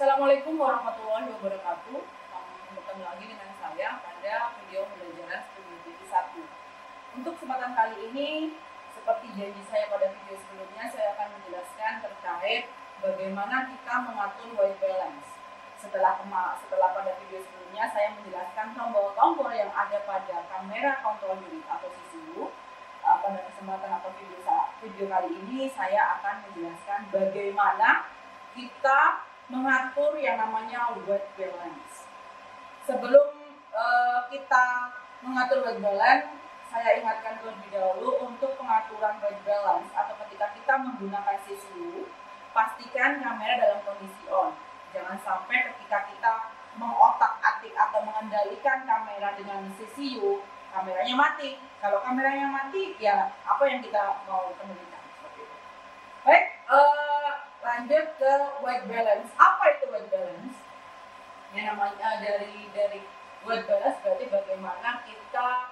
Assalamualaikum warahmatullahi wabarakatuh. Bertemu lagi dengan saya pada video pembelajaran Studi TV 1. Untuk kesempatan kali ini, seperti janji saya pada video sebelumnya, saya akan menjelaskan terkait bagaimana kita mengatur white balance. Setelah pada video sebelumnya, saya menjelaskan tombol-tombol yang ada pada kamera control unit atau CCU. Pada kesempatan atau video kali ini, saya akan menjelaskan bagaimana kita mengatur yang namanya white balance. Sebelum kita mengatur white balance, saya ingatkan terlebih dahulu untuk pengaturan white balance atau ketika kita menggunakan CCU, pastikan kamera dalam kondisi on. Jangan sampai ketika kita mengotak-atik atau mengendalikan kamera dengan CCU, kameranya mati. Kalau kameranya mati, ya apa yang kita mau kendalikan? Seperti itu. Baik, lanjut ke white balance. Apa itu white balance? Yang namanya dari white balance berarti bagaimana kita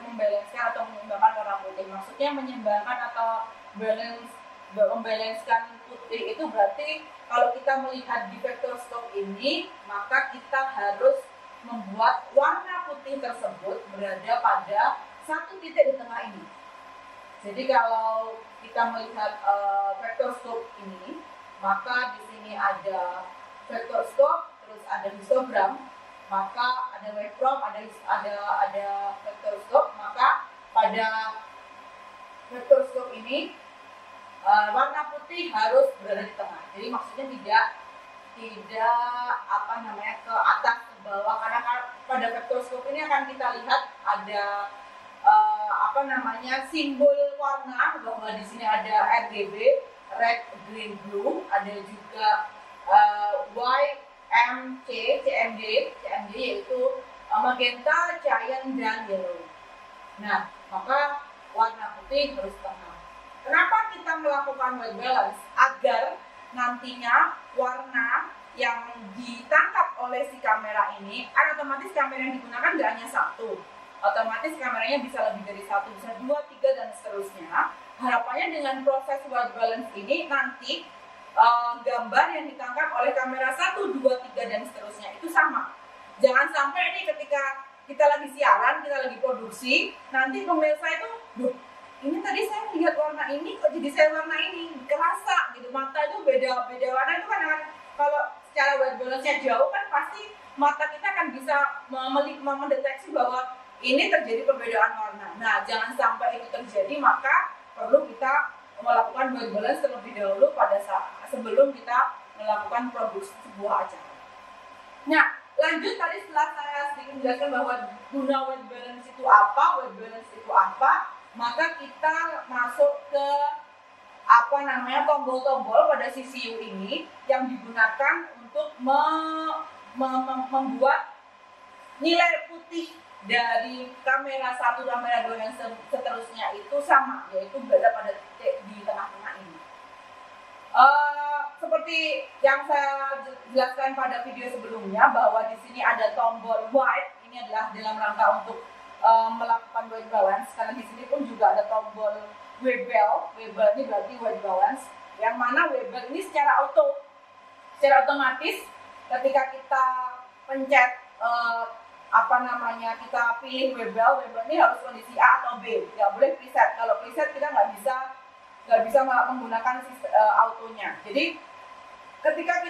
membalancekan atau menyeimbangkan warna putih. Maksudnya menyeimbangkan atau membalancekan putih itu berarti kalau kita melihat di vektorscope ini, maka kita harus membuat warna putih tersebut berada pada satu titik di tengah ini. Jadi kalau kita melihat vektorscope ini, maka di sini ada vektorscope, terus ada histogram, maka ada waveform, ada vektorscope, maka pada vektorscope ini warna putih harus berada di tengah. Jadi maksudnya tidak ke atas ke bawah, karena pada vektorscope ini akan kita lihat ada simbol warna bahwa di sini ada RGB, red, green, blue, ada juga YMC, CMD yaitu magenta, cyan, dan yellow. Nah, maka warna putih harus tengah. Kenapa kita melakukan white balance? Agar nantinya warna yang ditangkap oleh si kamera ini, kan otomatis kamera yang digunakan tidak hanya satu, otomatis kameranya bisa lebih dari satu, bisa 2, 3, dan seterusnya. Harapannya dengan proses white balance ini nanti gambar yang ditangkap oleh kamera 1, 2, 3, dan seterusnya itu sama. Jangan sampai ini ketika kita lagi siaran, kita lagi produksi, nanti pemirsa itu, ini tadi saya lihat warna ini, kok jadi saya warna ini, kerasa gitu, mata itu beda warna itu kan kalau secara white balance-nya jauh kan pasti mata kita akan bisa mendeteksi bahwa ini terjadi perbedaan warna. Nah, jangan sampai itu terjadi, maka perlu kita melakukan white balance terlebih dahulu sebelum kita melakukan produksi sebuah acara. Nah, lanjut tadi setelah saya sedikit menjelaskan bahwa guna white balance itu apa, maka kita masuk ke tombol-tombol pada CCU ini yang digunakan untuk membuat nilai putih dari kamera 1, kamera 2 yang seterusnya itu sama, yaitu berada pada titik di tengah-tengah ini. Seperti yang saya jelaskan pada video sebelumnya bahwa di sini ada tombol white, ini adalah dalam rangka untuk melakukan white balance, karena di sini pun juga ada tombol webel ini berarti white balance, yang mana webel ini secara otomatis ketika kita pencet kita pilih webel ini harus kondisi A atau B, nggak boleh preset. Kalau preset kita nggak bisa menggunakan autonya. Jadi ketika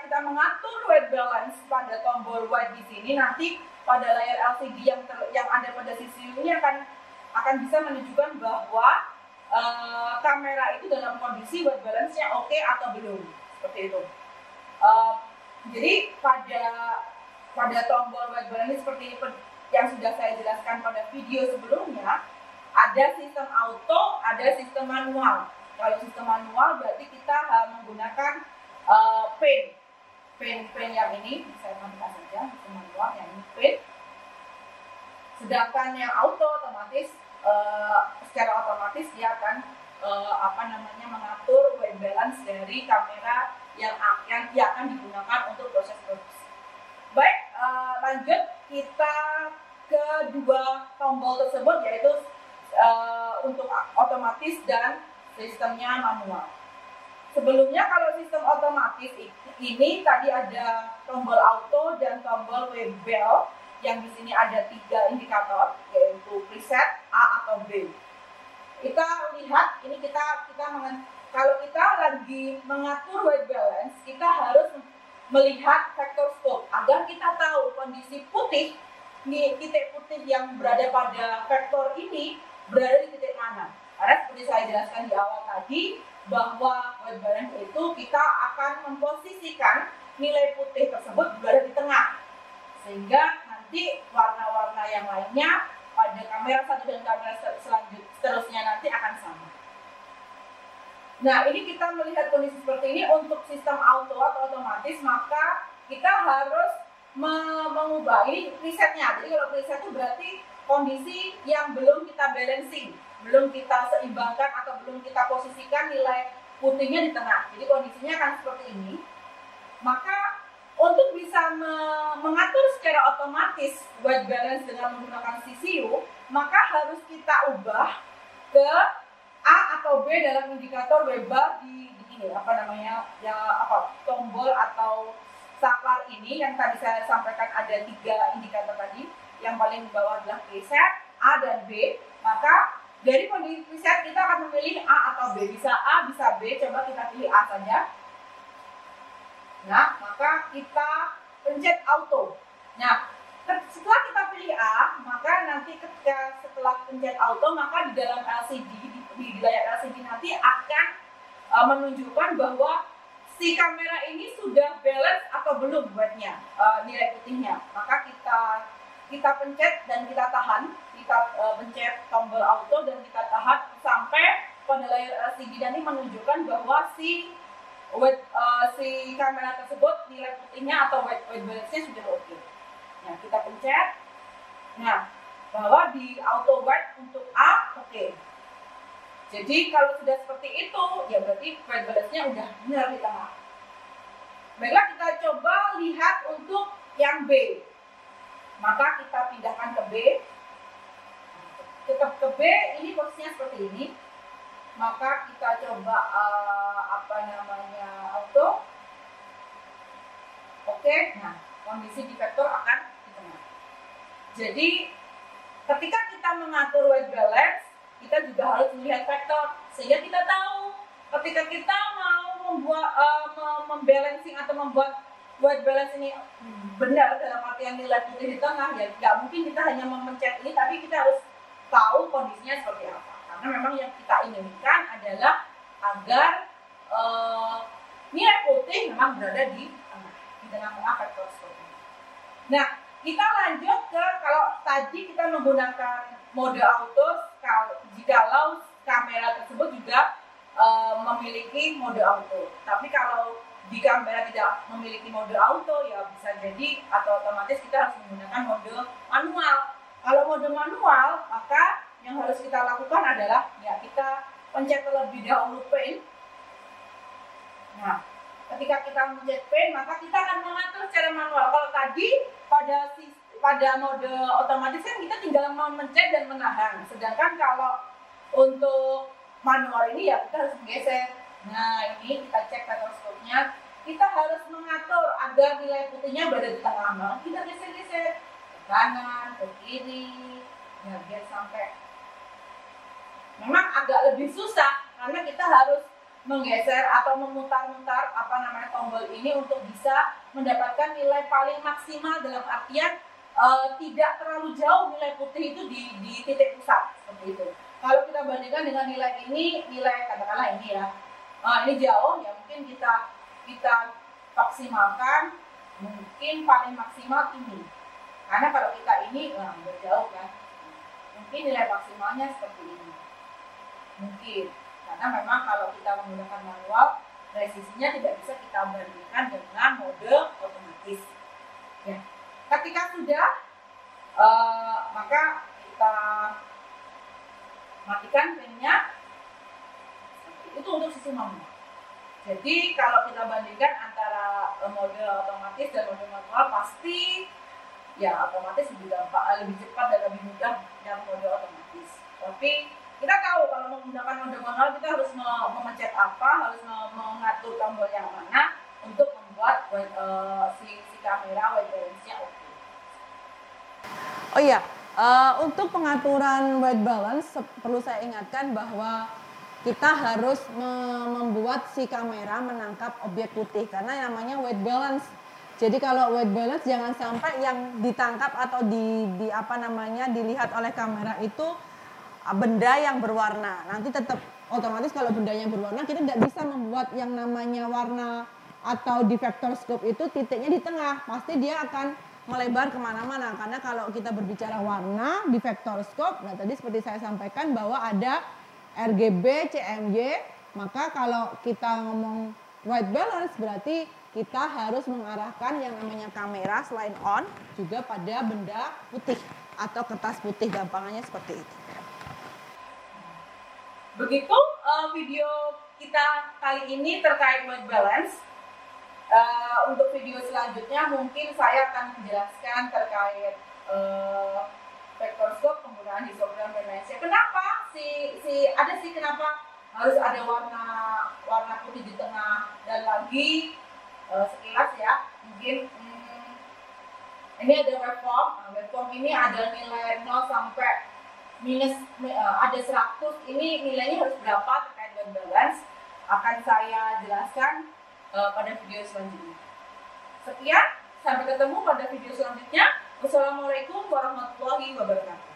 kita mengatur white balance pada tombol white di sini, nanti pada layar LCD yang ada pada CCU ini akan bisa menunjukkan bahwa kamera itu dalam kondisi white balance-nya oke atau belum, seperti itu. Jadi pada tombol white balance seperti yang sudah saya jelaskan pada video sebelumnya, ada sistem auto, ada sistem manual. Kalau sistem manual berarti kita menggunakan pen yang ini, saya matikan saja, sistem manual yang ini pen. Sedangkan yang auto secara otomatis dia akan mengatur white balance dari kamera yang akan digunakan untuk proses produksi. Baik, lanjut kita ke dua tombol tersebut, yaitu untuk otomatis dan sistemnya manual. sebelumnya kalau sistem otomatis ini tadi ada tombol auto dan tombol web bell, yang di sini ada 3 indikator, yaitu preset A atau B. Kita lihat ini kalau kita lagi mengatur white balance, kita harus melihat vektor scope agar kita tahu kondisi putih, nih titik putih yang berada pada vektor ini berada di titik mana. Karena seperti saya jelaskan di awal tadi, bahwa white balance itu kita akan memposisikan nilai putih tersebut berada di tengah, sehingga nanti warna-warna yang lainnya pada kamera 1 dan kamera seterusnya nanti akan sama. Nah, ini kita melihat kondisi seperti ini untuk sistem auto atau otomatis, maka kita harus mengubah ini presetnya. Jadi kalau preset itu berarti kondisi yang belum kita balancing, belum kita seimbangkan atau belum kita posisikan nilai putihnya di tengah. Jadi kondisinya akan seperti ini. Maka untuk bisa mengatur secara otomatis white balance dengan menggunakan CCU, maka harus kita ubah ke A atau B dalam indikator web bar di ini tombol atau saklar ini yang tadi saya sampaikan ada 3 indikator tadi. Yang paling bawah adalah preset A dan B. Maka dari kondisi preset kita akan memilih A atau B, bisa A bisa B. Coba kita pilih A saja. Nah, maka kita pencet auto. Nah, setelah kita pilih A, maka nanti ketika setelah pencet auto, maka di dalam LCD, di layar LCD nanti akan menunjukkan bahwa si kamera ini sudah balance atau belum buatnya nilai putihnya. Maka kita pencet dan kita tahan, kita pencet tombol auto dan kita tahan sampai pada layar LCD nanti menunjukkan bahwa si kamera tersebut nilai putihnya atau white balance-nya sudah oke. Nah, kita pencet. Nah, bahwa di auto white untuk A oke. Jadi kalau sudah seperti itu, ya berarti white balance-nya udah benar di tengah. Baiklah, kita coba lihat untuk yang B. Maka kita pindahkan ke B. Tetap ke B, ini posisinya seperti ini. Maka kita coba auto. Oke, nah kondisi di vektor akan di tengah. Jadi ketika kita mengatur white balance, kita juga harus melihat vektor sehingga kita tahu ketika kita mau membalancing atau membuat white balance ini benar dalam artian nilai putih di tengah, ya nggak mungkin kita hanya memencet ini, tapi kita harus tahu kondisinya seperti apa. Karena memang yang kita inginkan adalah agar nilai putih memang berada di tengah vektor seperti ini. Nah, kita lanjut ke kalau tadi kita menggunakan mode auto, jikalau kamera tersebut juga memiliki mode auto. Tapi kalau di kamera tidak memiliki mode auto, ya bisa jadi atau otomatis kita harus menggunakan mode manual. Kalau mode manual, maka yang harus kita lakukan adalah ya kita pencet terlebih dahulu paint. Nah, ketika kita mencet paint, maka kita akan mengatur secara manual. Kalau tadi pada mode otomatis kan kita tinggal mencet dan menahan. Sedangkan kalau untuk manual ini ya kita harus menggeser. Nah, ini kita cek stetoskopnya. Kita harus mengatur agar nilai putihnya berada di tengah. Nah, kita geser-geser ke kanan, ke kiri, ya biar sampai. Memang agak lebih susah karena kita harus menggeser atau memutar-mutar tombol ini untuk bisa mendapatkan nilai paling maksimal dalam artian tidak terlalu jauh nilai putih itu di titik pusat seperti itu. Kalau kita bandingkan dengan nilai ini, nilai katakanlah ini ya, ini jauh ya mungkin kita maksimalkan mungkin paling maksimal ini. Karena kalau kita ini udah jauh kan, mungkin nilai maksimalnya seperti ini. Mungkin karena memang kalau kita menggunakan manual, presisinya tidak bisa kita bandingkan dengan mode otomatis. Ya. Ketika sudah, maka kita matikan pennya. Itu untuk sisi manual. Jadi kalau kita bandingkan antara mode otomatis dan mode manual, pasti ya otomatis lebih cepat dan lebih mudah yang mode otomatis. Tapi kita tahu kalau menggunakan mode manual kita harus memencet apa, harus mengatur tombol yang mana untuk membuat si kamera white balance-nya oke. Oh iya, untuk pengaturan white balance perlu saya ingatkan bahwa kita harus membuat si kamera menangkap objek putih karena yang namanya white balance. Jadi kalau white balance jangan sampai yang ditangkap atau dilihat oleh kamera itu benda yang berwarna. Nanti tetap otomatis kalau benda yang berwarna kita tidak bisa membuat yang namanya warna atau di vector scope itu titiknya di tengah. Pasti dia akan melebar kemana-mana. Karena kalau kita berbicara warna di vector scope, nah tadi seperti saya sampaikan bahwa ada RGB, CMY. Maka kalau kita ngomong white balance berarti kita harus mengarahkan yang namanya kamera selain on juga pada benda putih atau kertas putih, gampangannya seperti itu. Begitu video kita kali ini terkait white balance. Untuk video selanjutnya mungkin saya akan menjelaskan terkait vector scope, penggunaan histogram dan lain sebagainya. Kenapa kenapa harus ada warna putih di tengah, dan lagi sekilas ya mungkin ini ada waveform. Waveform ini ada nilai 0 sampai minus ada 100, ini nilainya harus berapa terkait white balance akan saya jelaskan pada video selanjutnya. Sekian, sampai ketemu pada video selanjutnya. Wassalamualaikum warahmatullahi wabarakatuh.